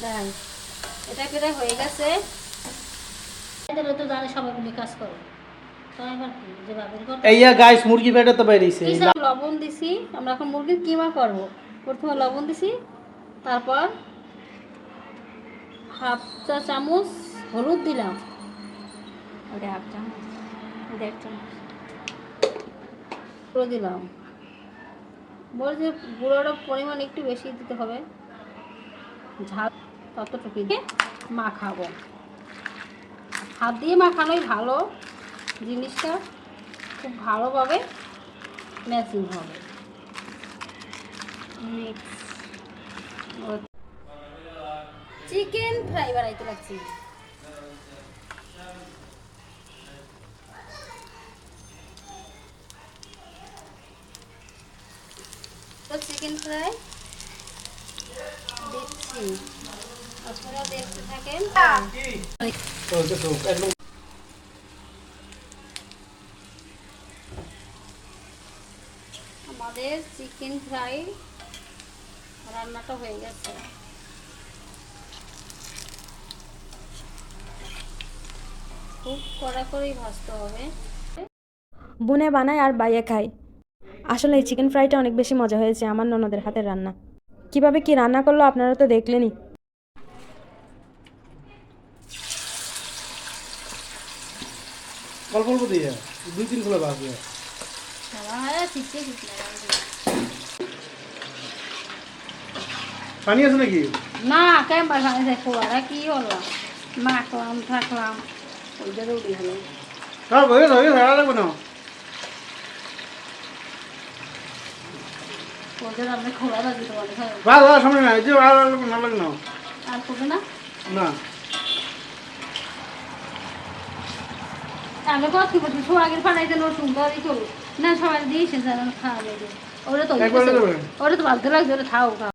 দেখ এটা প্রায় হয়ে গেছে। এদের তো জানে সবাই মিলে কাজ করে। তাই আবার কি যে বাবির কথা এইয়া গাইস মুরগি পেটে তো বাইরেছে। এই সব লবণ দিছি। আমরা এখন মুরগির কিমা করব। প্রথমে লবণ দিছি, তারপর হাফ চা চামচ হলুদ দিলাম, ওটা হাফ চামচ, 1.5 চামচ গুঁড়ো দিলাম। বলছি যে গুঁড়োটা পরিমাণ একটু বেশি দিতে হবে, ঝাল ততটুকু দিয়ে মাখাবো। হাত দিয়ে মাখানোই ভালো, জিনিসটা খুব ভালোভাবে ম্যাচিং হবে। মিক্স। চিকেন ফ্রাই বানাইতে লাগছি। তো চিকেন ফ্রাই দিচ্ছি, আপনারা দেখতে থাকেন। আমাদের চিকেন ফ্রাই রান্নাটা হয়ে গেছে। খুব কড়া করেই ভাজতে হবে। বুনে বানায় আর বাইয়ে খায়। আসলে এই চিকেন ফ্রাইটা অনেক বেশি মজা হয়েছে আমার ননদের হাতের রান্না। কিভাবে কি রান্না করলো আপনারা তো দেখলেনই। অল্প অল্প দিয়ে 2-3 গুলো বাদ দিয়ে পানি আছে নাকি? না কেমন ভালো দেখো আর কি হলো, মাখলাম থাকলাম ওইটা রুটি হলো। আর বইয়ে ধরে ধরা লাগবে না। ওদের আপনি খোলা রাখি তোমার ভালো ভালো সামনে না, যে ভালো লাগবে না লাগে না। আর করবে না। না আমি কত কি করছি, সোহাগের পাড়াইতে নতুন বাড়ি করো না, সবাই দিয়েছে যেন খাওয়া যাবে। ওরা তো একবারে দেবে। ওরা তো ভালো লাগছে, ওরা খাও খাও।